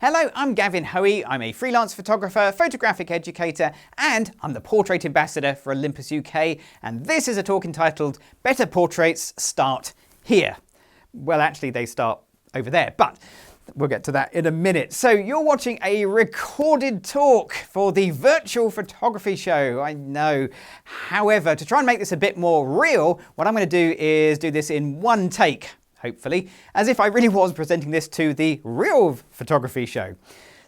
Hello, I'm Gavin Hoey. I'm a freelance photographer, photographic educator, and I'm the portrait ambassador for Olympus UK. And this is a talk entitled Better Portraits Start Here. Well, actually, they start over there, but we'll get to that in a minute. So you're watching a recorded talk for the virtual photography show, I know. However, to try and make this a bit more real, what I'm going to do is do this in one take, hopefully, as if I really was presenting this to the real photography show.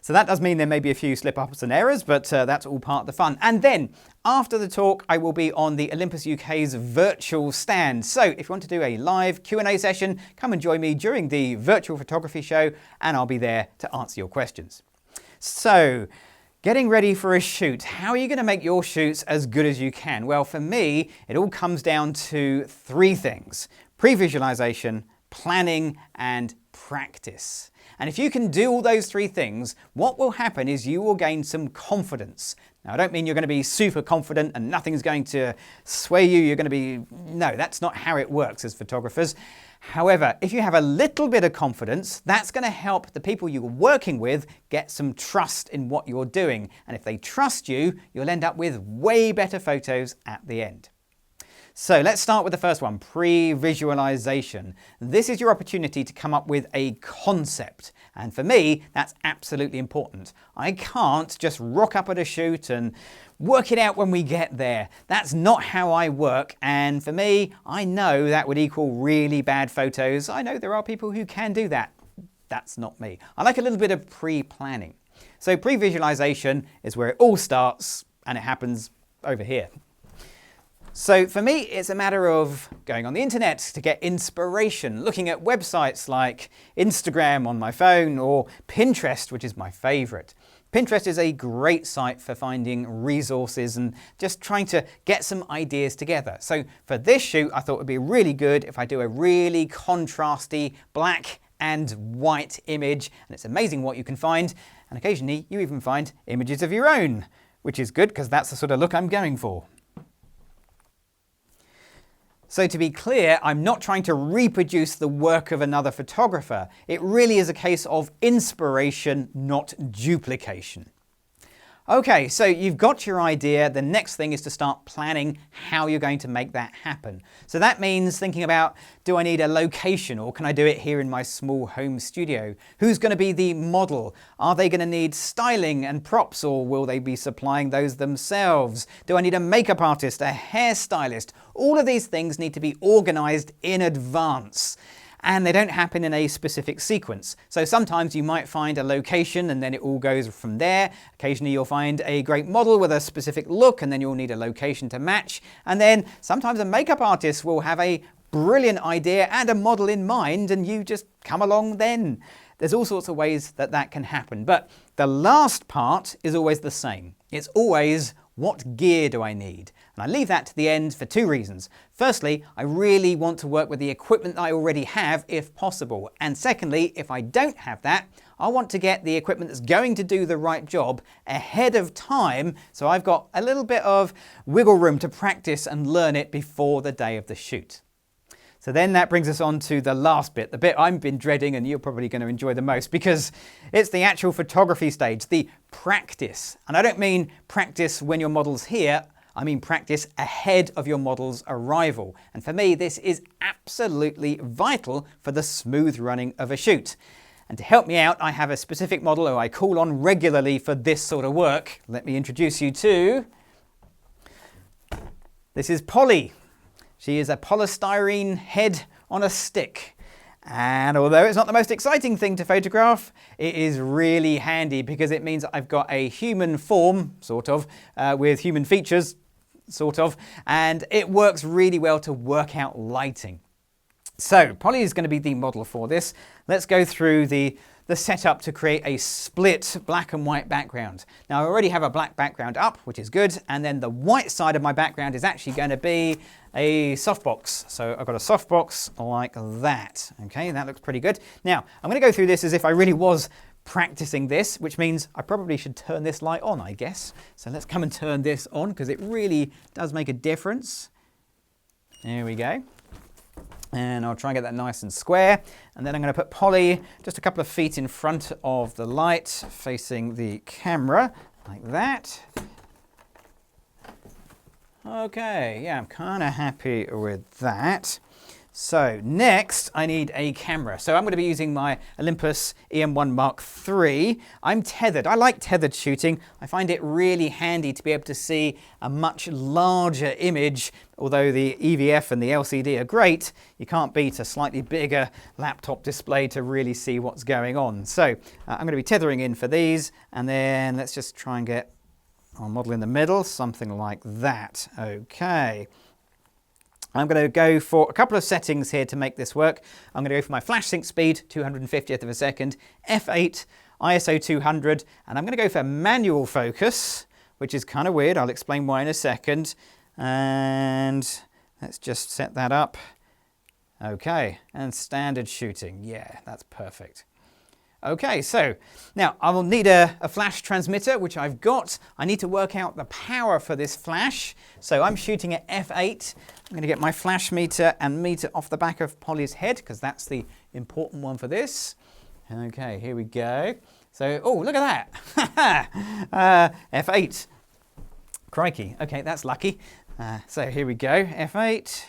So that does mean there may be a few slip-ups and errors, but that's all part of the fun. And then, after the talk, I will be on the Olympus UK's virtual stand. So if you want to do a live Q&A session, come and join me during the virtual photography show, and I'll be there to answer your questions. So, getting ready for a shoot. How are you going to make your shoots as good as you can? Well, for me, it all comes down to three things: pre-visualization, planning, and practice. And if you can do all those three things, what will happen is you will gain some confidence. Now, I don't mean you're going to be super confident and nothing's going to sway you. You're going to be... No, that's not how it works as photographers. However, if you have a little bit of confidence, that's going to help the people you're working with get some trust in what you're doing. And if they trust you, you'll end up with way better photos at the end. So let's start with the first one, pre-visualization. This is your opportunity to come up with a concept. And for me, that's absolutely important. I can't just rock up at a shoot and work it out when we get there. That's not how I work. And for me, I know that would equal really bad photos. I know there are people who can do that. That's not me. I like a little bit of pre-planning. So pre-visualization is where it all starts, and it happens over here. So for me, it's a matter of going on the internet to get inspiration, looking at websites like Instagram on my phone or Pinterest, which is my favorite. Pinterest is a great site for finding resources and just trying to get some ideas together. So for this shoot, I thought it would be really good if I do a really contrasty black and white image. And it's amazing what you can find. And occasionally you even find images of your own, which is good because that's the sort of look I'm going for. So to be clear, I'm not trying to reproduce the work of another photographer. It really is a case of inspiration, not duplication. Okay, so you've got your idea. The next thing is to start planning how you're going to make that happen. So that means thinking about, do I need a location, or can I do it here in my small home studio? Who's going to be the model? Are they going to need styling and props, or will they be supplying those themselves? Do I need a makeup artist, a hairstylist? All of these things need to be organized in advance. And they don't happen in a specific sequence. So sometimes you might find a location and then it all goes from there. Occasionally you'll find a great model with a specific look and then you'll need a location to match. And then sometimes a makeup artist will have a brilliant idea and a model in mind and you just come along then. There's all sorts of ways that that can happen. But the last part is always the same. It's always, what gear do I need? And I leave that to the end for two reasons. Firstly, I really want to work with the equipment that I already have if possible. And secondly, if I don't have that, I want to get the equipment that's going to do the right job ahead of time, so I've got a little bit of wiggle room to practice and learn it before the day of the shoot. So then that brings us on to the last bit, the bit I've been dreading and you're probably going to enjoy the most, because it's the actual photography stage, the practice. And I don't mean practice when your model's here, I mean practice ahead of your model's arrival. And for me, this is absolutely vital for the smooth running of a shoot. And to help me out, I have a specific model who I call on regularly for this sort of work. Let me introduce you to... This is Polly. She is a polystyrene head on a stick. And although it's not the most exciting thing to photograph, it is really handy because it means I've got a human form, sort of, with human features, sort of, and it works really well to work out lighting. So Polly is going to be the model for this. Let's go through the setup to create a split black and white background. Now I already have a black background up, which is good, and then the white side of my background is actually going to be a softbox. So I've got a softbox like that. Okay, that looks pretty good. Now I'm going to go through this as if I really was practicing this, which means I probably should turn this light on, I guess. So let's come and turn this on because it really does make a difference. There we go. And I'll try and get that nice and square. And then I'm going to put Polly just a couple of feet in front of the light, facing the camera, like that. Okay, yeah, I'm kind of happy with that. So next I need a camera. So I'm going to be using my Olympus EM1 Mark III. I'm tethered. I like tethered shooting. I find it really handy to be able to see a much larger image. Although the EVF and the LCD are great, you can't beat a slightly bigger laptop display to really see what's going on. So I'm going to be tethering in for these, and then let's just try and get our model in the middle, something like that. Okay. I'm going to go for a couple of settings here to make this work. I'm going to go for my flash sync speed, 250th of a second, f8, ISO 200, and I'm going to go for manual focus, which is kind of weird. I'll explain why in a second. And let's just set that up. Okay, and standard shooting. Yeah, that's perfect. Okay, so now I will need a flash transmitter, which I've got. I need to work out the power for this flash. So I'm shooting at f8. I'm going to get my flash meter and meter off the back of Polly's head, because that's the important one for this. Okay, here we go. So, oh, look at that. f8. Crikey. Okay, that's lucky. So here we go, f8.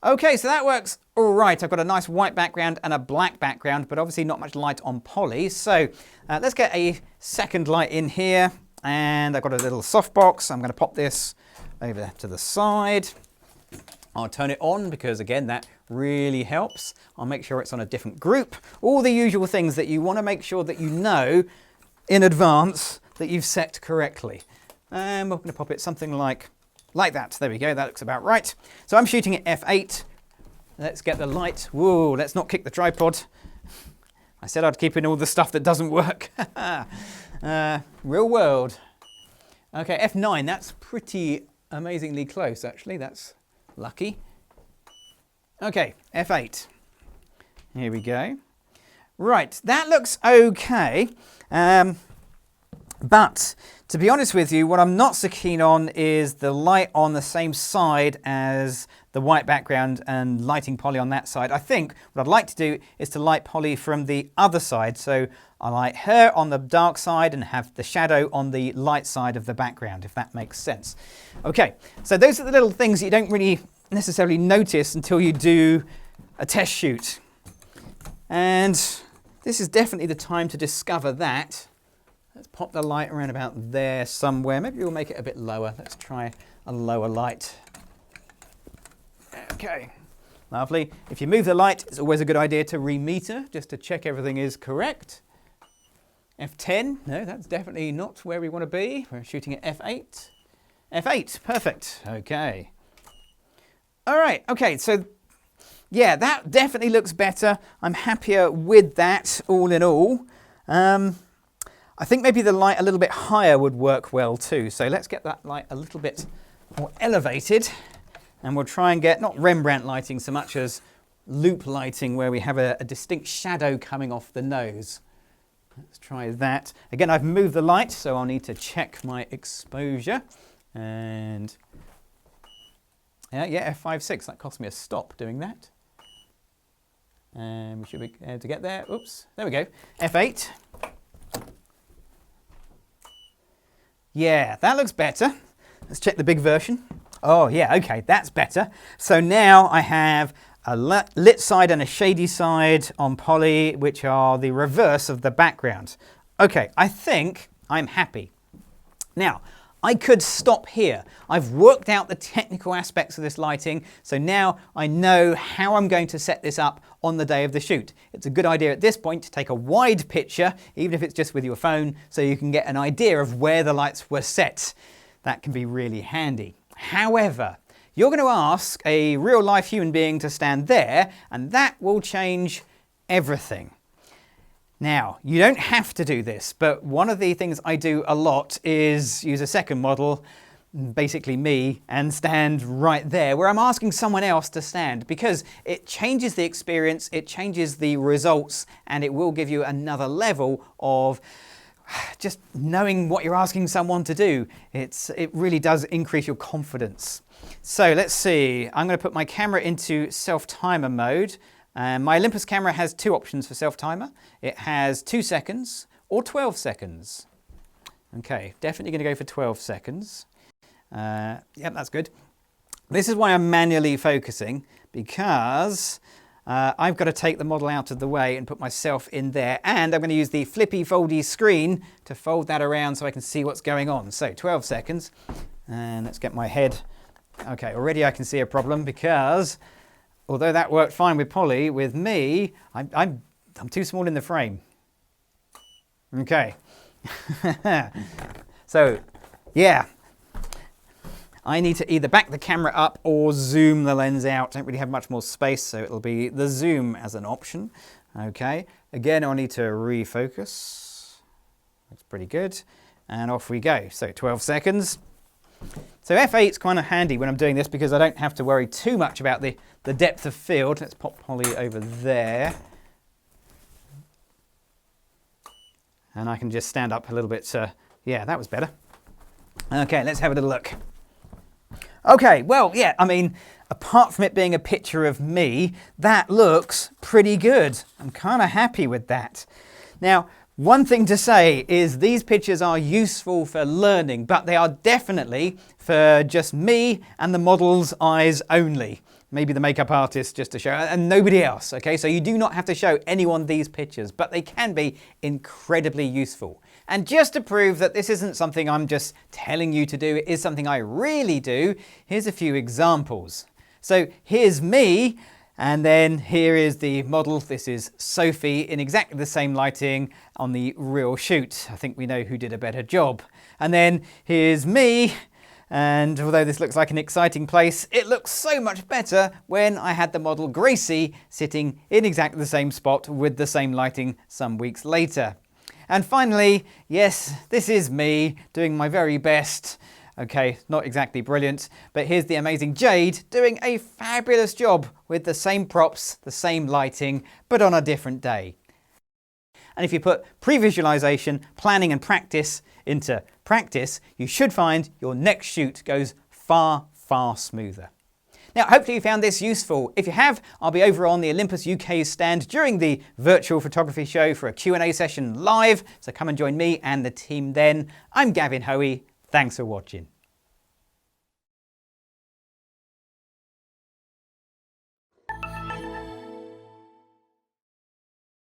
Okay, so that works all right. I've got a nice white background and a black background, but obviously not much light on Polly. So let's get a second light in here. And I've got a little softbox. I'm going to pop this over to the side. I'll turn it on because, again, that really helps. I'll make sure it's on a different group. All the usual things that you want to make sure that you know in advance that you've set correctly. And we're going to pop it something like that. There we go. That looks about right. So I'm shooting at f8. Let's get the light. Whoa, let's not kick the tripod. I said I'd keep in all the stuff that doesn't work. Real world. Okay, f9. That's pretty amazingly close, actually. That's lucky. Okay, f8. Here we go. Right, that looks okay. But to be honest with you, what I'm not so keen on is the light on the same side as the white background and lighting Polly on that side. I think what I'd like to do is to light Polly from the other side. So I light her on the dark side and have the shadow on the light side of the background, if that makes sense. Okay, so those are the little things you don't really necessarily notice until you do a test shoot. And this is definitely the time to discover that. Let's pop the light around about there somewhere. Maybe we'll make it a bit lower. Let's try a lower light. Okay, lovely. If you move the light, it's always a good idea to re-meter just to check everything is correct. F10, no, that's definitely not where we want to be. We're shooting at f8. F8, perfect. Okay. All right, okay, so yeah, that definitely looks better. I'm happier with that all in all. I think maybe the light a little bit higher would work well too. So let's get that light a little bit more elevated. And we'll try and get, not Rembrandt lighting so much as loop lighting, where we have a distinct shadow coming off the nose. Let's try that. Again, I've moved the light, so I'll need to check my exposure. And yeah, f5.6. That cost me a stop doing that. And we should be able to get there. Oops, there we go. f8. Yeah, that looks better. Let's check the big version. Oh yeah, okay, that's better. So now I have a lit side and a shady side on Polly, which are the reverse of the background. Okay, I think I'm happy. Now, I could stop here. I've worked out the technical aspects of this lighting, so now I know how I'm going to set this up on the day of the shoot. It's a good idea at this point to take a wide picture, even if it's just with your phone, so you can get an idea of where the lights were set. That can be really handy. However, you're going to ask a real-life human being to stand there, and that will change everything. Now, you don't have to do this, but one of the things I do a lot is use a second model, basically me, and stand right there, where I'm asking someone else to stand, because it changes the experience, it changes the results, and it will give you another level of just knowing what you're asking someone to do, it really does increase your confidence. So let's see, I'm going to put my camera into self-timer mode. My Olympus camera has two options for self-timer. It has 2 seconds or 12 seconds. Okay, definitely going to go for 12 seconds. Yep, that's good. This is why I'm manually focusing, because I've got to take the model out of the way and put myself in there, and I'm going to use the flippy foldy screen to fold that around so I can see what's going on. So 12 seconds, and let's get my head. Okay, already I can see a problem, because although that worked fine with Polly, with me, I'm too small in the frame. Okay. So, yeah. I need to either back the camera up or zoom the lens out. I don't really have much more space, so it'll be the zoom as an option. Okay. Again, I'll need to refocus. Looks pretty good. And off we go. So 12 seconds. So f8 is kind of handy when I'm doing this, because I don't have to worry too much about the depth of field. Let's pop Polly over there. And I can just stand up a little bit. Yeah, that was better. Okay, let's have a little look. Okay, well, yeah, I mean, apart from it being a picture of me, that looks pretty good. I'm kind of happy with that. Now, one thing to say is these pictures are useful for learning, but they are definitely for just me and the model's eyes only. Maybe the makeup artist just to show, and nobody else, okay? So you do not have to show anyone these pictures, but they can be incredibly useful. And just to prove that this isn't something I'm just telling you to do, it is something I really do, here's a few examples. So here's me, and then here is the model. This is Sophie in exactly the same lighting on the real shoot. I think we know who did a better job. And then here's me. And although this looks like an exciting place, it looks so much better when I had the model Gracie sitting in exactly the same spot with the same lighting some weeks later. And finally, yes, this is me doing my very best. Okay, not exactly brilliant, but here's the amazing Jade doing a fabulous job with the same props, the same lighting, but on a different day. And if you put pre-visualization, planning and practice into practice, you should find your next shoot goes far, far smoother. Now, hopefully you found this useful. If you have, I'll be over on the Olympus UK stand during the virtual photography show for a Q&A session live, so come and join me and the team then. I'm Gavin Hoey. Thanks for watching.